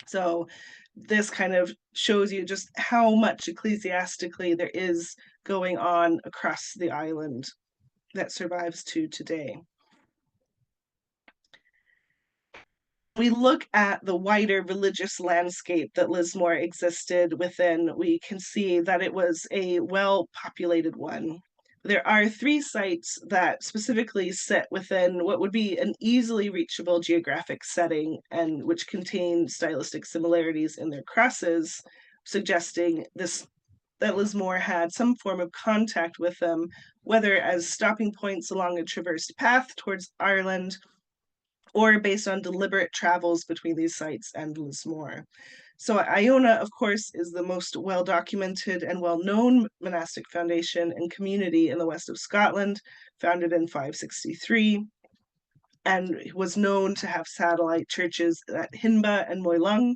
So this kind of shows you just how much ecclesiastically there is going on across the island that survives to today. We look at the wider religious landscape that Lismore existed within, we can see that it was a well-populated one. There are 3 sites that specifically sit within what would be an easily reachable geographic setting and which contain stylistic similarities in their crosses, suggesting that Lismore had some form of contact with them, whether as stopping points along a traversed path towards Ireland or based on deliberate travels between these sites and Lismore. So Iona, of course, is the most well-documented and well-known monastic foundation and community in the west of Scotland, founded in 563, and was known to have satellite churches at Hinba and Moylung,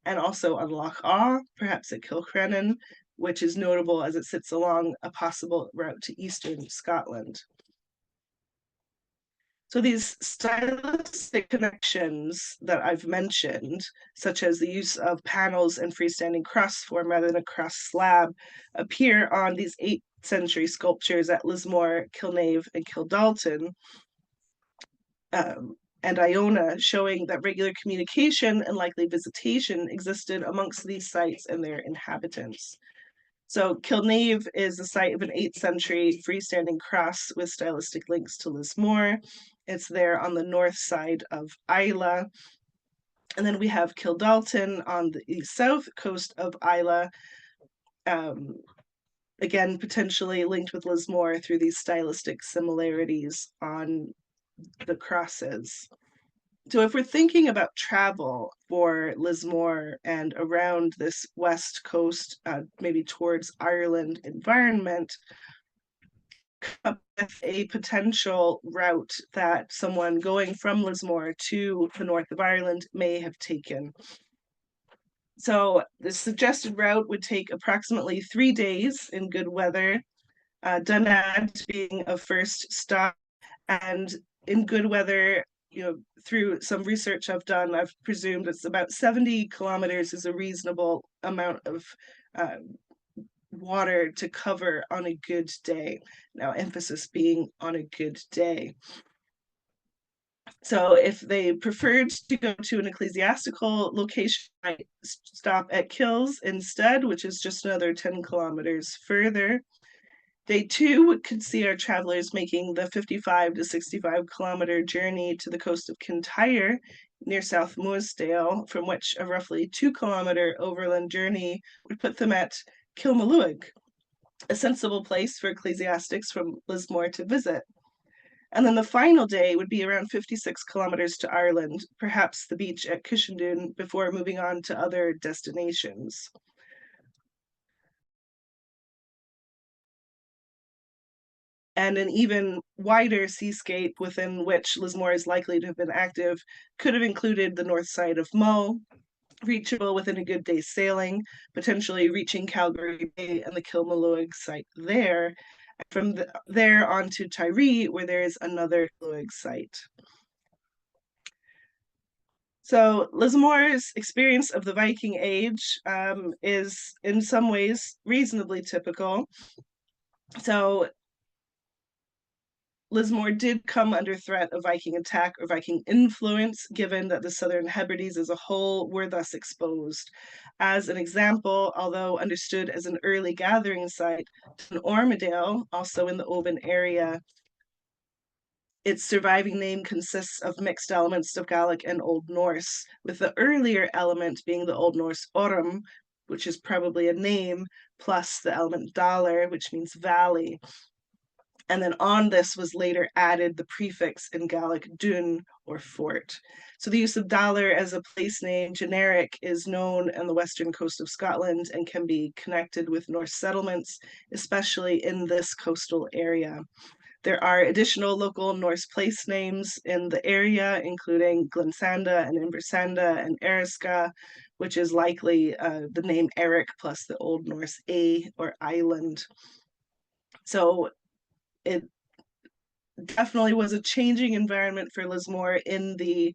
and also on Loch Awe, perhaps at Kilcrennan, which is notable as it sits along a possible route to eastern Scotland. So these stylistic connections that I've mentioned, such as the use of panels and freestanding cross form rather than a cross slab, appear on these 8th century sculptures at Lismore, Kilnave, and Kildalton, and Iona, showing that regular communication and likely visitation existed amongst these sites and their inhabitants. So Kilnave is the site of an 8th century freestanding cross with stylistic links to Lismore. It's there on the north side of Islay. And then we have Kildalton on the south coast of Islay, again, potentially linked with Lismore through these stylistic similarities on the crosses. So if we're thinking about travel for Lismore and around this west coast, maybe towards Ireland environment, with a potential route that someone going from Lismore to the north of Ireland may have taken. So the suggested route would take approximately 3 days in good weather, Dunad being a first stop, and in good weather, through some research I've done, I've presumed it's about 70 kilometers is a reasonable amount of water to cover on a good day. Now, emphasis being on a good day. So if they preferred to go to an ecclesiastical location, I stop at Kills instead, which is just another 10 kilometers further. Day 2 could see our travelers making the 55 to 65 kilometer journey to the coast of Kintyre near South Mooresdale, from which a roughly 2-kilometer overland journey would put them at Kilmalloig, a sensible place for ecclesiastics from Lismore to visit. And then the final day would be around 56 kilometers to Ireland, perhaps the beach at Cushendun, before moving on to other destinations. And an even wider seascape within which Lismore is likely to have been active could have included the north side of Mull, reachable within a good day's sailing, potentially reaching Calgary Bay and the Kilmalloig site there, from there on to Tiree, where there is another Kilmalloig site. So Lismore's experience of the Viking Age is in some ways reasonably typical. So Lismore did come under threat of Viking attack or Viking influence, given that the Southern Hebrides as a whole were thus exposed. As an example, although understood as an early gathering site, an Ormadale, also in the Oban area, its surviving name consists of mixed elements of Gaelic and Old Norse, with the earlier element being the Old Norse orm, which is probably a name, plus the element dalar, which means valley. And then on this was later added the prefix in Gaelic dún, or fort. So the use of dalar as a place name generic is known on the western coast of Scotland and can be connected with Norse settlements, especially in this coastal area. There are additional local Norse place names in the area, including Glensanda and Imbersanda and Eriska, which is likely the name Eric plus the Old Norse a, or island. So it definitely was a changing environment for Lismore in the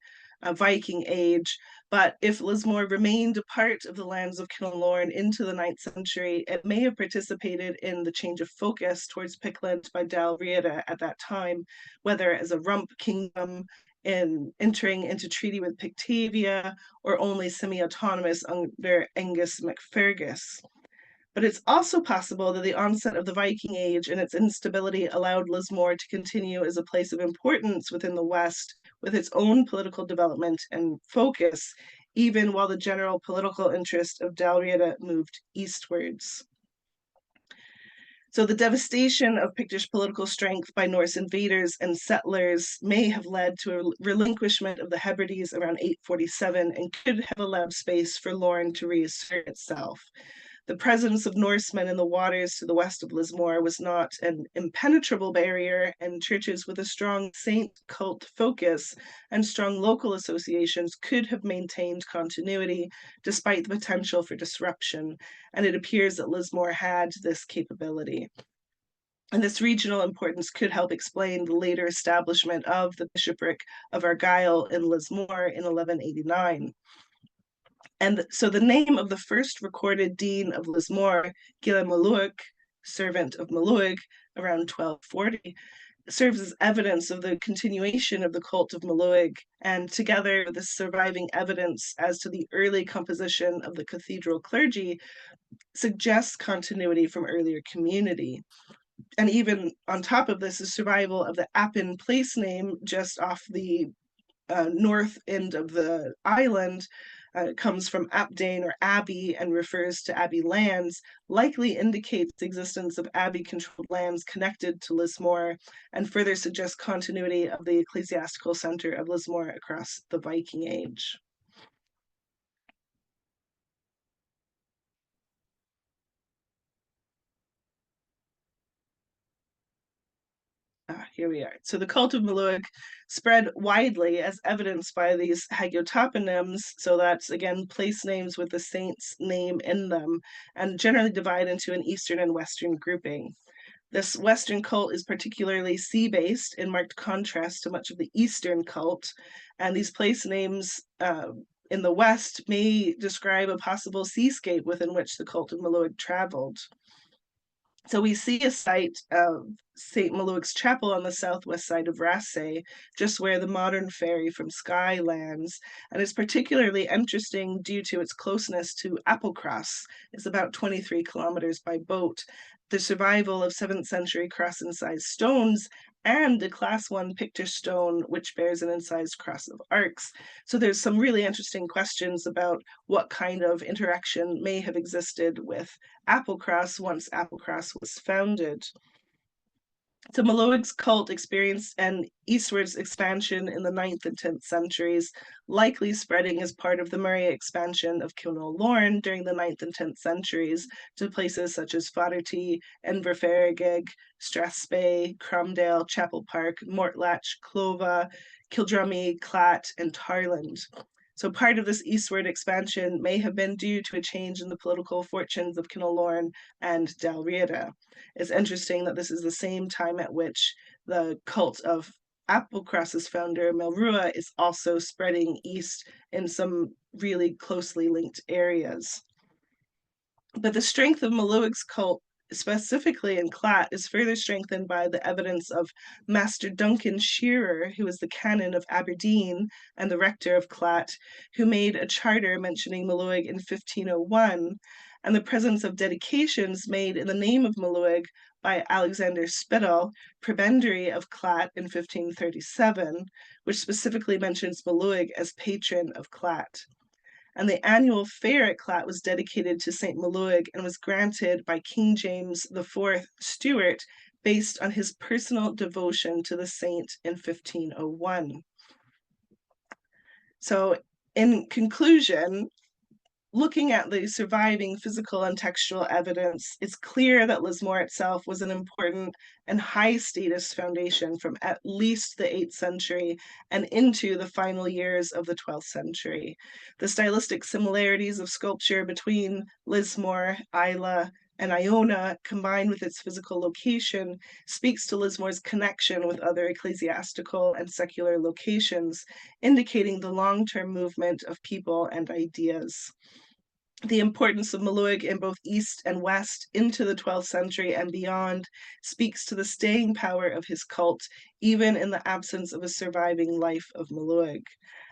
Viking Age. But if Lismore remained a part of the lands of Kinlochran into the 9th century, it may have participated in the change of focus towards Pictland by Dal Riata at that time, whether as a rump kingdom in entering into treaty with Pictavia, or only semi-autonomous under Angus MacFergus. But it's also possible that the onset of the Viking Age and its instability allowed Lismore to continue as a place of importance within the West, with its own political development and focus, even while the general political interest of Dalriada moved eastwards. So the devastation of Pictish political strength by Norse invaders and settlers may have led to a relinquishment of the Hebrides around 847 and could have allowed space for Lorne to reassert itself. The presence of Norsemen in the waters to the west of Lismore was not an impenetrable barrier, and churches with a strong saint cult focus and strong local associations could have maintained continuity despite the potential for disruption, and it appears that Lismore had this capability. And this regional importance could help explain the later establishment of the bishopric of Argyll in Lismore in 1189. And so the name of the first recorded dean of Lismore, Gile Maluig, servant of Maluig, around 1240, serves as evidence of the continuation of the cult of Maluig, and together with the surviving evidence as to the early composition of the cathedral clergy, suggests continuity from earlier community. And even on top of this, the survival of the Appin place name just off the north end of the island comes from Apdane or Abbey and refers to Abbey lands, likely indicates the existence of Abbey-controlled lands connected to Lismore, and further suggests continuity of the ecclesiastical center of Lismore across the Viking Age. Here we are. So the cult of Maluig spread widely, as evidenced by these hagiotoponyms. So that's, again, place names with the saint's name in them, and generally divide into an Eastern and Western grouping. This Western cult is particularly sea-based, in marked contrast to much of the Eastern cult. And these place names in the West may describe a possible seascape within which the cult of Maluig traveled. So we see a site of St. Maluig's Chapel on the southwest side of Raasay, just where the modern ferry from Skye lands, and it's particularly interesting due to its closeness to Applecross. It's about 23 kilometers by boat. The survival of 7th century cross-incised stones and a class 1 Pictish stone, which bears an incised cross of arcs. So there's some really interesting questions about what kind of interaction may have existed with Applecross once Applecross was founded. So Maluig's cult experienced an eastwards expansion in the 9th and 10th centuries, likely spreading as part of the Murray expansion of Kinlochran during the 9th and 10th centuries to places such as Fotherty, Inverferrigig, Strathspey, Cromdale, Chapel Park, Mortlach, Clova, Kildrummy, Clat, and Tarland. So part of this eastward expansion may have been due to a change in the political fortunes of Kinlochran and Dalriada. It's interesting that this is the same time at which the cult of Applecross's founder, Melrua, is also spreading east in some really closely linked areas. But the strength of Maluig's cult specifically in Clat, is further strengthened by the evidence of Master Duncan Shearer, who was the canon of Aberdeen and the rector of Clat, who made a charter mentioning Maluig in 1501, and the presence of dedications made in the name of Maluig by Alexander Spittal, prebendary of Clat in 1537, which specifically mentions Maluig as patron of Clat. And the annual fair at Clat was dedicated to St. Maluig and was granted by King James IV Stuart based on his personal devotion to the saint in 1501. So, in conclusion, looking at the surviving physical and textual evidence, it's clear that Lismore itself was an important and high status foundation from at least the 8th century and into the final years of the 12th century. The stylistic similarities of sculpture between Lismore, Islay, and Iona, combined with its physical location, speaks to Lismore's connection with other ecclesiastical and secular locations, indicating the long-term movement of people and ideas. The importance of Maluig in both East and West into the 12th century and beyond speaks to the staying power of his cult, even in the absence of a surviving life of Maluig.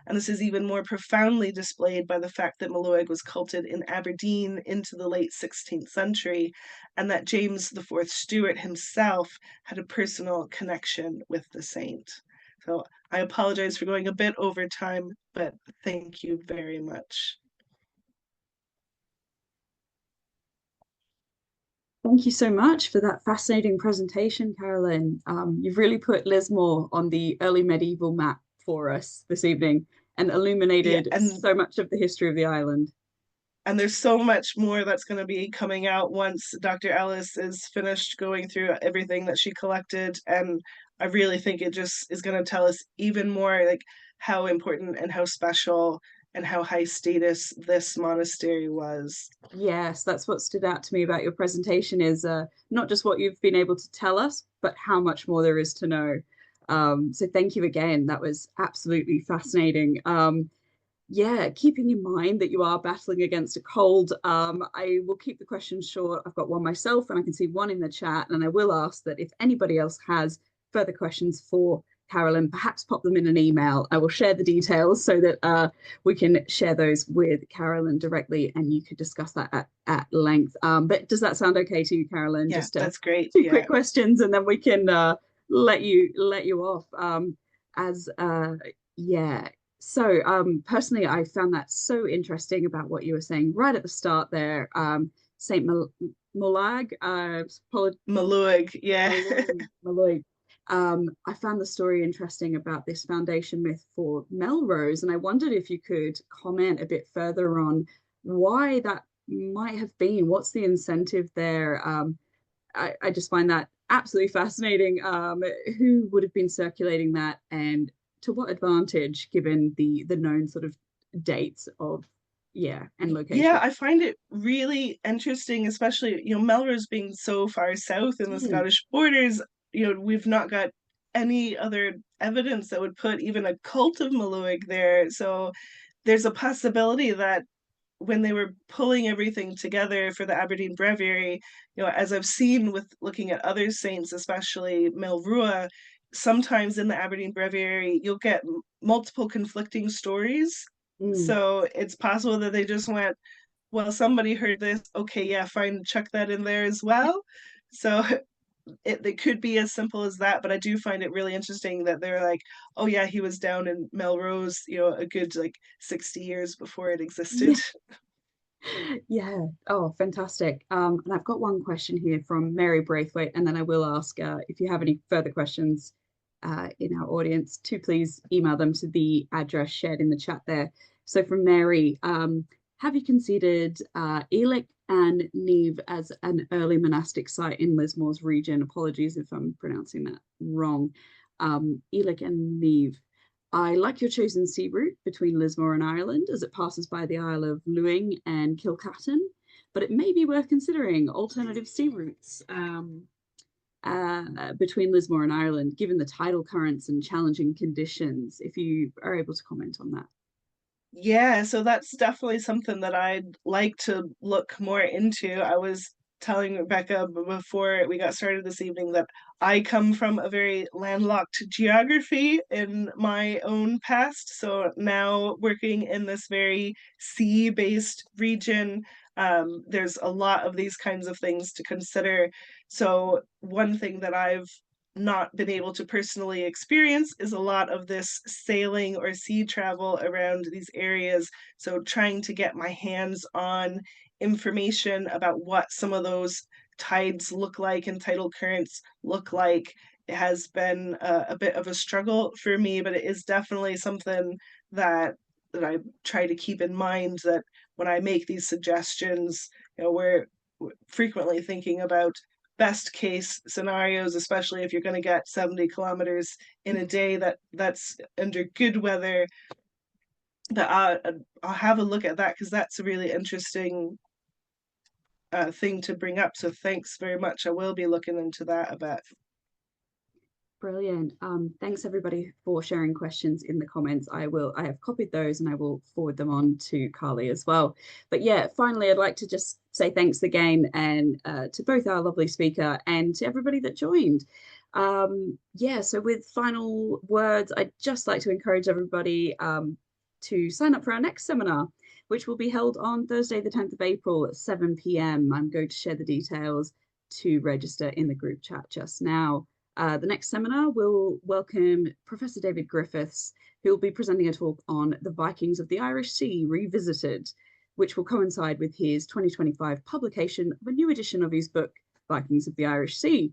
And this is even more profoundly displayed by the fact that Maluig was culted in Aberdeen into the late 16th century, and that James IV Stuart himself had a personal connection with the saint. So I apologize for going a bit over time, but thank you very much. Thank you so much for that fascinating presentation, Carolyn. You've really put Lismore on the early medieval map for us this evening and Yeah, illuminated so much of the history of the island. and there's so much more that's going to be coming out once Dr. Ellis is finished going through everything that she collected, and I really think it just is going to tell us even more like how important and how special and how high status this monastery was. Yes, that's what stood out to me about your presentation is not just what you've been able to tell us, but how much more there is to know. So thank you again. That was absolutely fascinating. Yeah, keeping in mind that you are battling against a cold, I will keep the questions short. I've got one myself, and I can see one in the chat. And I will ask that if anybody else has further questions for Carolyn, perhaps pop them in an email. I will share the details so that we can share those with Carolyn directly, and you could discuss that at length. But does that sound okay to you, Carolyn? Yeah, Just that's great. two Yeah. quick questions, and then we can let you off. As yeah, so personally, I found that so interesting about what you were saying right at the start there. Saint Molag, Maluig, yeah. Maluig. I found the story interesting about this foundation myth for Melrose, and I wondered if you could comment a bit further on why that might have been. What's the incentive there? I just find that absolutely fascinating. Who would have been circulating that, and to what advantage, given the known sort of dates of and location? Yeah, I find it really interesting, especially, Melrose being so far south in the Scottish borders, we've not got any other evidence that would put even a cult of Maluig there. So there's a possibility that when they were pulling everything together for the Aberdeen Breviary, as I've seen with looking at other saints, especially Melrua, sometimes in the Aberdeen Breviary, you'll get multiple conflicting stories. So it's possible that they just went, well, somebody heard this. Okay, yeah, fine, chuck that in there as well. So it could be as simple as that, but I do find it really interesting that they're like, oh yeah, he was down in Melrose, a good like 60 years before it existed. Yeah. Oh, fantastic. And I've got one question here from Mary Braithwaite, and then I will ask if you have any further questions in our audience to please email them to the address shared in the chat there. So from Mary, have you considered Elyck and Neve as an early monastic site in Lismore's region? Apologies if I'm pronouncing that wrong. Elyck and Neve. I like your chosen sea route between Lismore and Ireland as it passes by the Isle of Lewing and Kilcatton, but it may be worth considering alternative sea routes between Lismore and Ireland, given the tidal currents and challenging conditions, if you are able to comment on that. Yeah, so that's definitely something that I'd like to look more into. I was telling Rebecca before we got started this evening that I come from a very landlocked geography in my own past. So now working in this very sea-based region, there's a lot of these kinds of things to consider. So one thing that I've not been able to personally experience is a lot of this sailing or sea travel around these areas. So trying to get my hands on information about what some of those tides look like and tidal currents look like, it has been a bit of a struggle for me, but it is definitely something that I try to keep in mind, that when I make these suggestions, we're frequently thinking about best case scenarios, especially if you're going to get 70 kilometers in a day that's under good weather. But I'll have a look at that because that's a really interesting thing to bring up. So thanks very much. I will be looking into that a bit. Brilliant. Thanks everybody for sharing questions in the comments. I have copied those and I will forward them on to Carly as well. But yeah, finally, I'd like to just say thanks again and to both our lovely speaker and to everybody that joined. Yeah, so with final words, I'd just like to encourage everybody to sign up for our next seminar, which will be held on Thursday, the 10th of April at 7 p.m. I'm going to share the details to register in the group chat just now. The next seminar will welcome Professor David Griffiths, who will be presenting a talk on the Vikings of the Irish Sea Revisited, which will coincide with his 2025 publication of a new edition of his book, Vikings of the Irish Sea.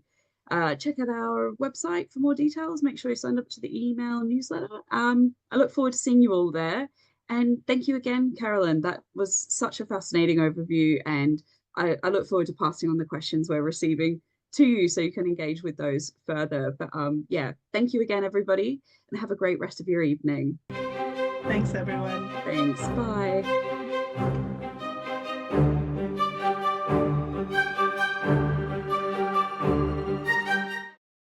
Check out our website for more details. Make sure you sign up to the email newsletter. I look forward to seeing you all there. And thank you again, Carolyn. That was such a fascinating overview. And I look forward to passing on the questions we're receiving to you so you can engage with those further. But yeah, thank you again, everybody, and have a great rest of your evening. Thanks, everyone. Thanks. Bye.